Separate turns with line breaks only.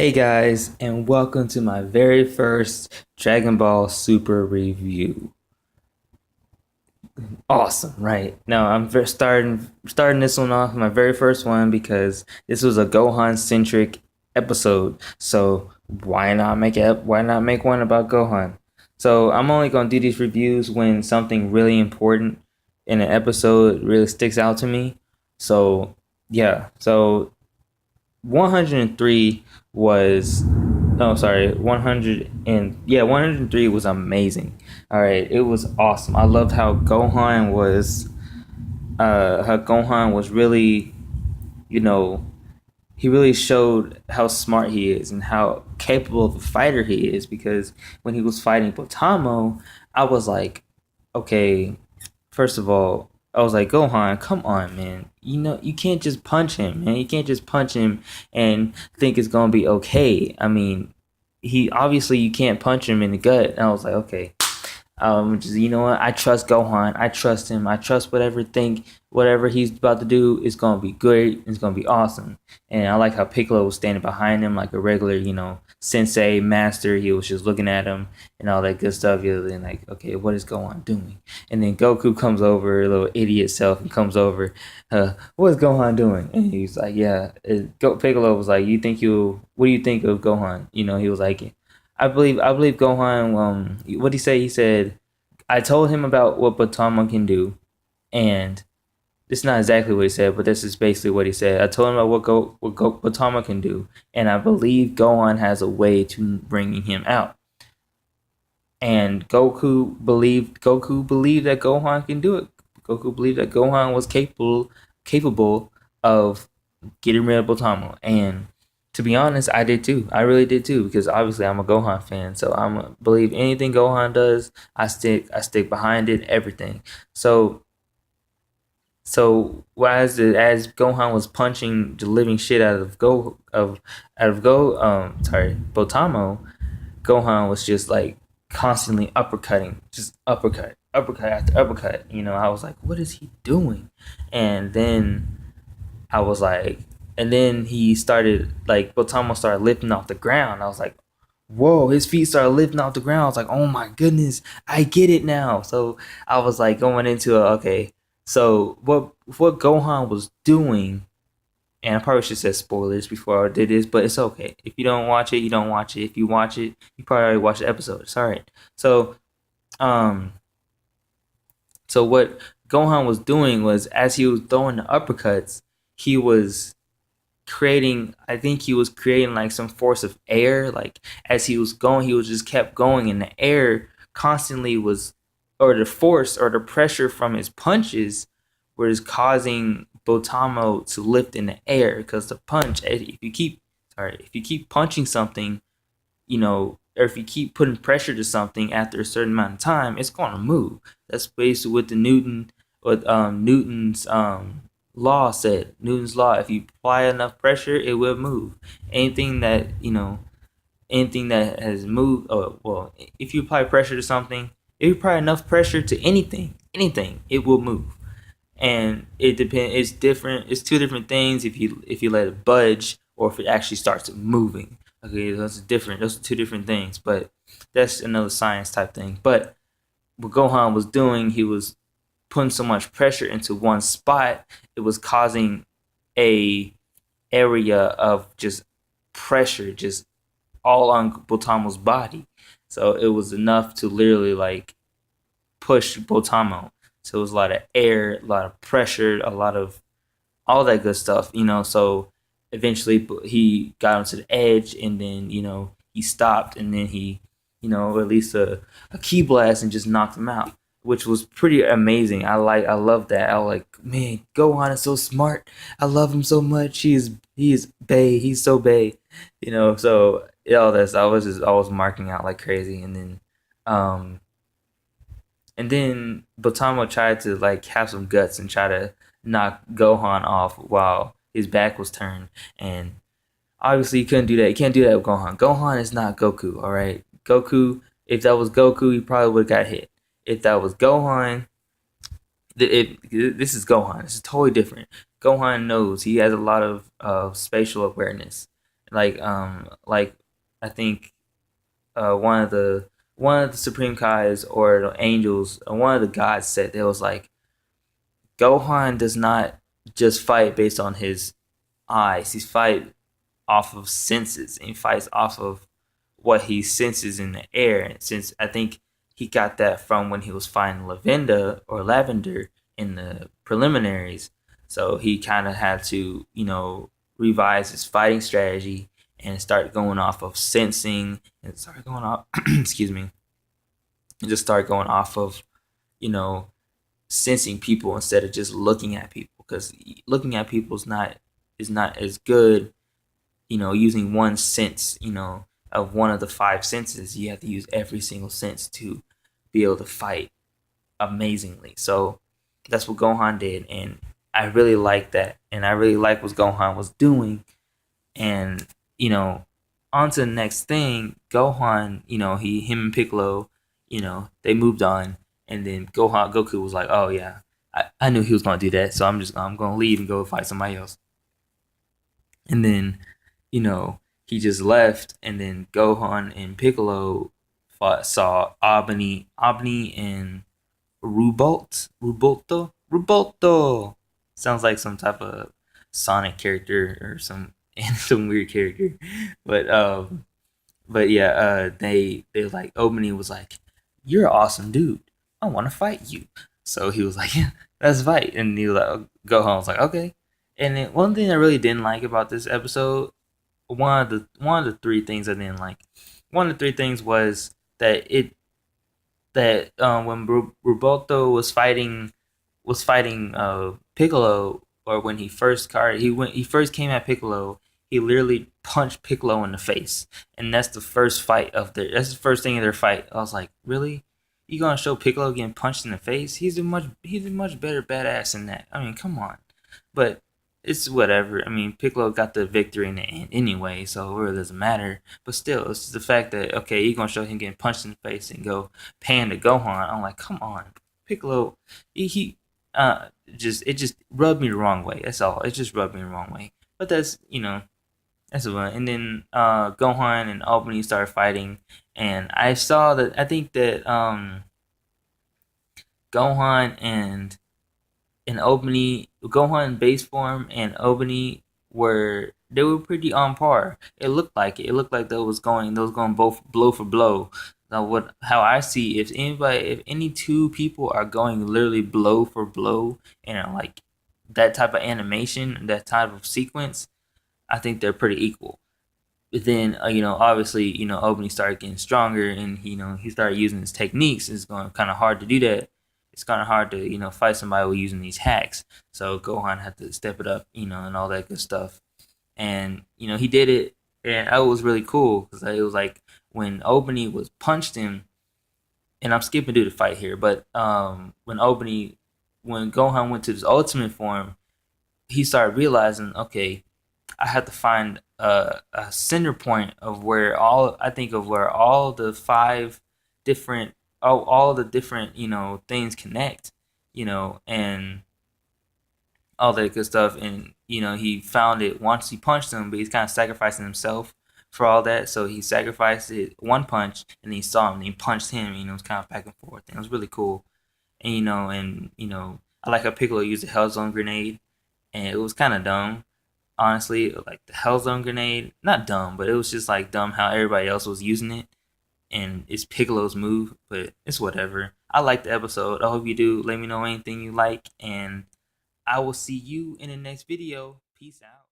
Hey guys, and welcome to my very first Dragon Ball Super review. Awesome, right? Now I'm starting this one off, my very first one, because this was a Gohan centric episode. So why not make one about Gohan? So I'm only gonna do these reviews when something really important in an episode really sticks out to me. So yeah, so 103 was no sorry 100 and yeah 103 was amazing. All right, it was awesome. I loved how Gohan was really, you know, he really showed how smart he is and how capable of a fighter he is, because when he was fighting Potamo, I was like, okay, first of all, I was like, Gohan, come on, man. You know, you can't just punch him, man. You can't just punch him and think it's gonna be okay. I mean, he obviously you can't punch him in the gut. And I was like, okay, just, you know what? I trust Gohan. I trust him. I trust whatever he's about to do is gonna be great. It's gonna be awesome. And I like how Piccolo was standing behind him like a regular, sensei master. He was just looking at him and all that good stuff. You're like, okay, what is Gohan doing? And then Goku comes over, a little idiot self, and comes over. What is Gohan doing? And he's like, yeah. Piccolo was like, what do you think of Gohan? He was like, I believe Gohan. What did he say? He said, "I told him about what Batama can do, and it's not exactly what he said, but this is basically what he said. I told him about what Batama can do, and I believe Gohan has a way to bringing him out." And Goku believed that Gohan can do it. Goku believed that Gohan was capable of getting rid of Botamo. And to be honest, I did too. I really did too, because obviously I'm a Gohan fan. So I'm believe anything Gohan does, I stick behind it, everything. So as Gohan was punching the living shit out of Botamo, Gohan was just like constantly uppercutting, just uppercut after uppercut. I was like, what is he doing? And then I was like, and then he started, like, Botamo started lifting off the ground. I was like, whoa, his feet started lifting off the ground. I was like, oh my goodness, I get it now. So I was like going into okay. So what Gohan was doing, and I probably should say spoilers before I did this, but it's okay. If you don't watch it, you don't watch it. If you watch it, you probably already watched the episode. It's all right. So um so what Gohan was doing was, as he was throwing the uppercuts, he was creating like some force of air. Like, as he was going, he was just kept going, and the air constantly was, or the force or the pressure from his punches was causing Botamo to lift in the air, because the punch, if you keep punching something, or if you keep putting pressure to something after a certain amount of time, it's going to move. That's basically what Newton's law said. Newton's law: if you apply enough pressure, it will move. Anything that anything that has moved. Oh, well, if you apply pressure to something, if you apply enough pressure to anything, it will move. And it depends. It's different. It's two different things. If you let it budge, or if it actually starts moving. Okay, those are different. Those are two different things. But that's another science type thing. But what Gohan was doing, he was putting so much pressure into one spot, it was causing a area of just pressure, just all on Botamo's body. So it was enough to literally like push Botamo. So it was a lot of air, a lot of pressure, a lot of all that good stuff. So eventually he got onto the edge, and then he stopped, and then he released a key blast and just knocked him out, which was pretty amazing. I love that. I like, man, Gohan is so smart. I love him so much. He is Bay. He's so Bay. So all this, I was marking out like crazy. Um and then Botamo tried to like have some guts and try to knock Gohan off while his back was turned. And obviously he couldn't do that. He can't do that with Gohan. Gohan is not Goku, all right? Goku, if that was Goku, he probably would have got hit. If that was Gohan, this is Gohan. This is totally different. Gohan knows. He has a lot of spatial awareness. Like I think one of the Supreme Kais or the angels, one of the gods said there was like Gohan does not just fight based on his eyes. He fight off of senses and he fights off of what he senses in the air. And since I think he got that from when he was fighting Lavender in the preliminaries, so he kind of had to, revise his fighting strategy and start going off of sensing and start going off, excuse me, and just start going off of, you know, sensing people instead of just looking at people because looking at people is not as good, using one sense, of one of the five senses. You have to use every single sense to be able to fight amazingly. So that's what Gohan did, and I really like that, and I really like what Gohan was doing. And on to the next thing. Gohan, him and Piccolo, they moved on, and then Goku was like, "Oh yeah, I knew he was gonna do that, so I'm gonna leave and go fight somebody else." And then, he just left, and then Gohan and Piccolo saw Abney and Rubolto. Sounds like some type of Sonic character or some weird character, but yeah, they like Obany was like, "You're an awesome dude. I want to fight you." So he was like, "Yeah, let's fight." And he like Gohan was like, "Okay." And then one thing I really didn't like about this episode, one of the three things I didn't like, one of the three things was that when Roberto was fighting Piccolo, or when he first came at Piccolo, he literally punched Piccolo in the face, and that's the first thing of their fight. I was like, really? You gonna show Piccolo getting punched in the face? He's a much better badass than that. I mean, come on. But it's whatever. I mean, Piccolo got the victory in the end anyway, so it really doesn't matter. But still, it's just the fact that okay, you're gonna show him getting punched in the face and go pan to Gohan. I'm like, come on, Piccolo. He just it just rubbed me the wrong way. That's all. It just rubbed me the wrong way. But that's one. And then Gohan and Albany started fighting, and I think that Gohan and Obany, Gohan in base form and Obany were pretty on par. It looked like it. It looked like those going both blow for blow. Now how I see, if any two people are going literally blow for blow and are like that type of animation, that type of sequence, I think they're pretty equal. But then obviously Obany started getting stronger, and he started using his techniques. It's going kind of hard to do that. It's kind of hard to fight somebody with using these hacks. So Gohan had to step it up, and all that good stuff. And he did it, and that was really cool because it was like when Obany was punched him, and I'm skipping through the fight here, but when Gohan went to his ultimate form, he started realizing, okay, I have to find a center point of where all the five different all the different things connect, and all that good stuff. And he found it once he punched him, but he's kind of sacrificing himself for all that. So he sacrificed it one punch, and he saw him, and he punched him. It was kind of back and forth, and it was really cool. And I like how Piccolo used a hellzone grenade, and it was kind of dumb, honestly. Like the hellzone grenade, not dumb, but it was just like dumb how everybody else was using it, and it's Piccolo's move, but it's whatever. I like the episode. I hope you do. Let me know anything you like, and I will see you in the next video. Peace out.